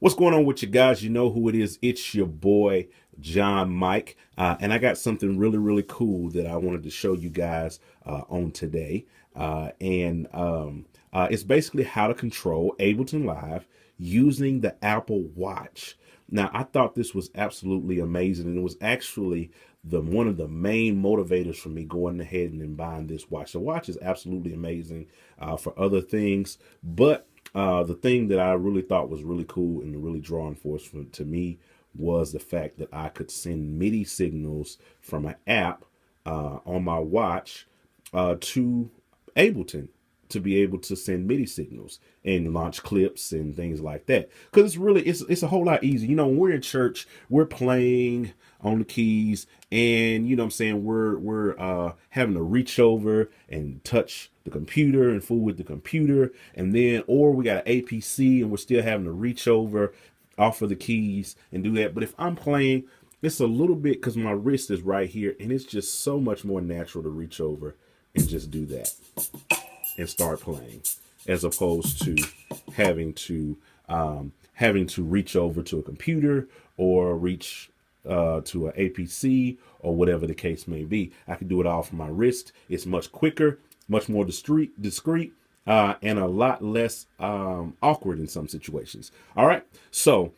What's going on with you guys? You know who it is. It's your boy, John Mike. And I got something really cool that I wanted to show you guys on today. It's basically how to control Ableton Live using the Apple Watch. Now, I thought this was absolutely amazing, and it was actually one of the main motivators for me going ahead and buying this watch. The watch is absolutely amazing for other things, but the thing that I really thought was really cool and really drawing force to me was the fact that I could send MIDI signals from an app on my watch to Ableton to be able to send MIDI signals and launch clips and things like that. Because it's a whole lot easier. You know, when we're in church, we're playing on the keys, and you know what I'm saying, we're having to reach over and touch the computer and fool with the computer, and then or we got an APC and we're still having to reach over off of the keys and do that. But if I'm playing, it's a little bit, because my wrist is right here, and it's just so much more natural to reach over and just do that and start playing, as opposed to having to reach over to a computer or reach to an APC or whatever the case may be. I can do it all from my wrist. It's much quicker, much more discreet, and a lot less awkward in some situations. All right, so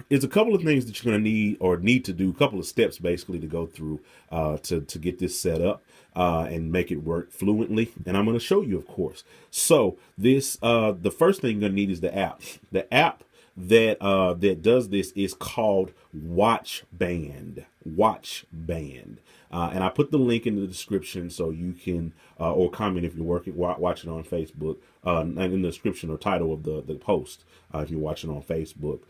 it's a couple of things that you're going to need to do, a couple of steps basically to go through to get this set up and make it work fluently. And I'm going to show you, of course. So this the first thing you're going to need is the app. The app that does this is called WatchBand. WatchBand. And I put the link in the description so you can, or comment if you're watching on Facebook, and in the description or title of the post if you're watching on Facebook.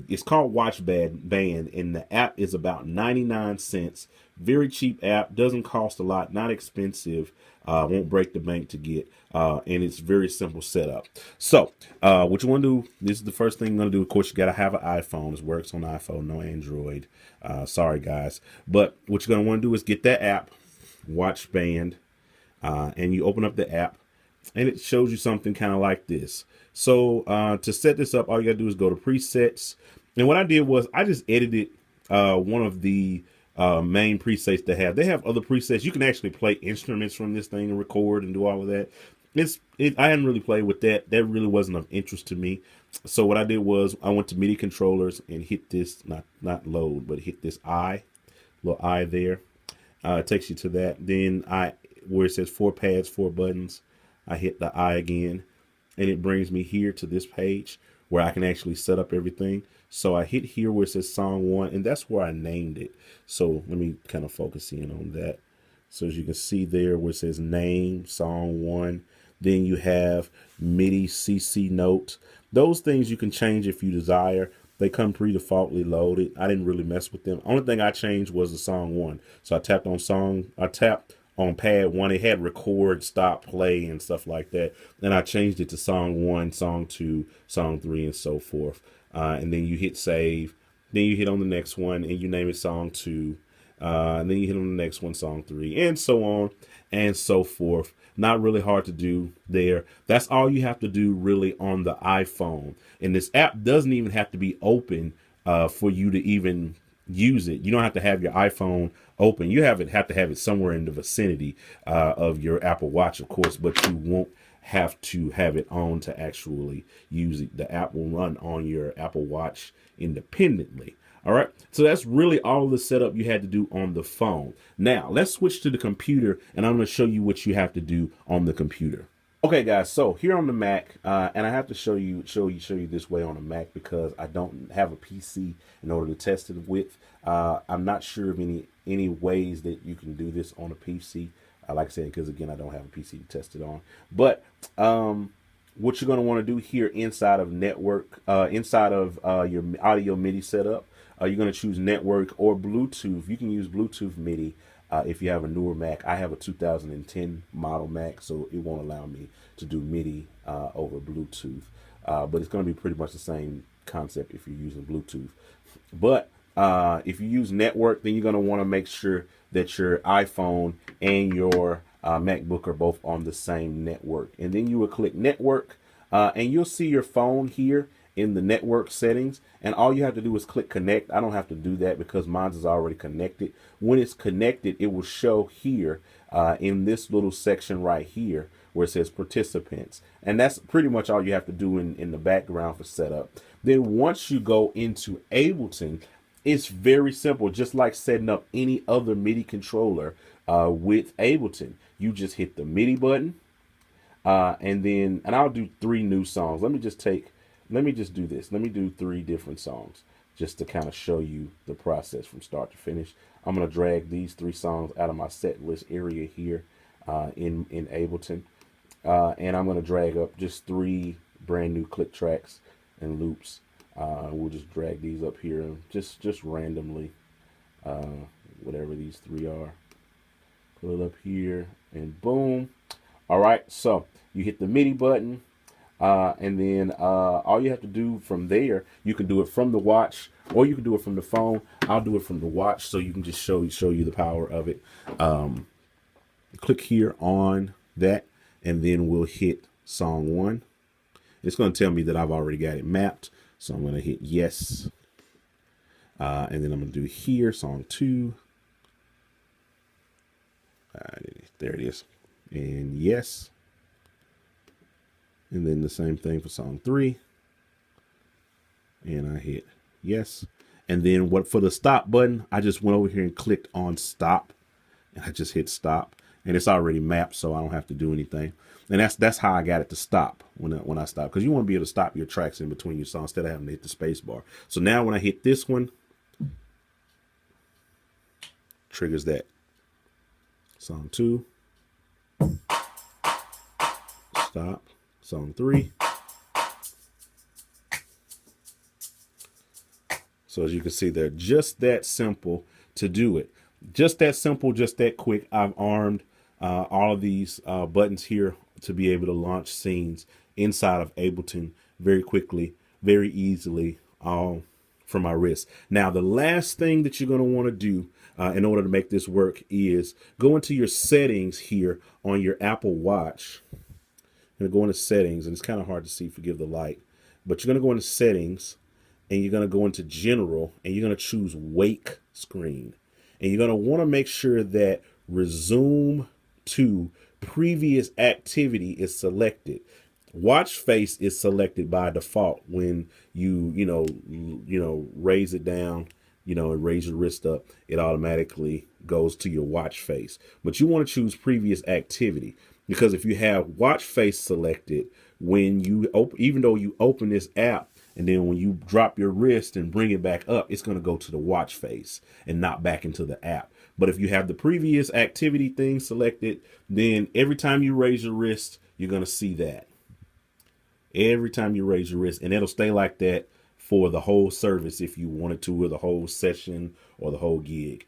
It's called WatchBand, and the app is about 99 cents. Very cheap app, doesn't cost a lot, not expensive, won't break the bank to get, and it's very simple setup. So what you want to do, this is the first thing you're going to do. Of course, you got to have an iPhone. This works on iPhone, no Android. Sorry, guys. But what you're going to want to do is get that app, WatchBand, and you open up the app, and it shows you something kind of like this. So to set this up, all you got to do is go to presets. And what I did was I just edited one of the main presets they have other presets. You can actually play instruments from this thing and record and do all of that. I hadn't really played with that. That really wasn't of interest to me. So what I did was I went to MIDI controllers and hit this, not load, but hit this little I there. It takes you to that. Then where it says 4 pads, 4 buttons, I hit the I again, and it brings me here to this page where I can actually set up everything. So I hit here where it says song 1, and that's where I named it. So let me kind of focus in on that. So as you can see there where it says name, song 1, then you have MIDI CC note. Those things you can change if you desire. They come pre-defaultly loaded. I didn't really mess with them. Only thing I changed was the song 1. So I tapped on pad 1. It had record, stop, play, and stuff like that. And I changed it to song 1, song 2, song 3, and so forth. And then you hit save. Then you hit on the next one, and you name it song 2. And then you hit on the next one, song 3, and so on and so forth. Not really hard to do there. That's all you have to do really on the iPhone. And this app doesn't even have to be open for you to even use it. You don't have to have your iPhone open. You have to have it somewhere in the vicinity of your Apple Watch, of course, but you won't have to have it on to actually use it. The app will run on your Apple Watch independently. All right, so that's really all the setup you had to do on the phone. Now let's switch to the computer, and I'm going to show you what you have to do on the computer. Okay, guys, so here on the Mac, and I have to show you this way on a Mac because I don't have a PC in order to test it with. I'm not sure of any ways that you can do this on a PC. Like I said, because again, I don't have a PC to test it on. But what you're going to want to do here inside of network, inside of your audio MIDI setup, you're going to choose network or Bluetooth. You can use Bluetooth MIDI if you have a newer Mac. I have a 2010 model Mac, so it won't allow me to do MIDI over Bluetooth. But it's going to be pretty much the same concept if you're using Bluetooth. But if you use network, then you're going to want to make sure that your iPhone and your MacBook are both on the same network. And then you will click network, And you'll see your phone here in the network settings, and all you have to do is click connect. I don't have to do that because mine is already connected. When it's connected, it will show here in this little section right here where it says participants, and that's pretty much all you have to do in the background for setup. Then once you go into Ableton, it's very simple, just like setting up any other MIDI controller with Ableton. You just hit the MIDI button, and I'll do 3 new songs. Let me just do this. Let me do 3 different songs just to kind of show you the process from start to finish. I'm going to drag these 3 songs out of my set list area here in Ableton. And I'm going to drag up just 3 brand new click tracks and loops. We'll just drag these up here just randomly, whatever these 3 are. Put it up here and boom. All right, so you hit the MIDI button, and then all you have to do from there, you can do it from the watch or you can do it from the phone. I'll do it from the watch so you can just show you the power of it. Click here on that, and then we'll hit song 1. It's going to tell me that I've already got it mapped, so I'm going to hit yes. And then I'm going to do here, song 2. There it is. And yes. And then the same thing for song 3. And I hit yes. And then for the stop button, I just went over here and clicked on stop. And I just hit stop. And it's already mapped, so I don't have to do anything. And that's how I got it to stop when I stop, because you want to be able to stop your tracks in between your songs instead of having to hit the space bar. So now when I hit this one, triggers that. Song 2, stop. Song 3. So as you can see, they're just that simple to do it. Just that simple, just that quick. I've armed all of these buttons here to be able to launch scenes inside of Ableton very quickly, very easily, all from my wrist. Now, the last thing that you're going to want to do in order to make this work is go into your settings here on your Apple Watch. You're going to go into settings, and it's kind of hard to see, forgive the light, but you're going to go into settings, and you're going to go into general, and you're going to choose wake screen. And you're going to want to make sure that resume to previous activity is selected. Watch face is selected by default when you raise it down, and raise your wrist up. It automatically goes to your watch face. But you want to choose previous activity, because if you have watch face selected, when you even though you open this app, and then when you drop your wrist and bring it back up, it's going to go to the watch face and not back into the app. But if you have the previous activity thing selected, then every time you raise your wrist, you're going to see that. Every time you raise your wrist, and it'll stay like that for the whole service if you wanted to, or the whole session or the whole gig.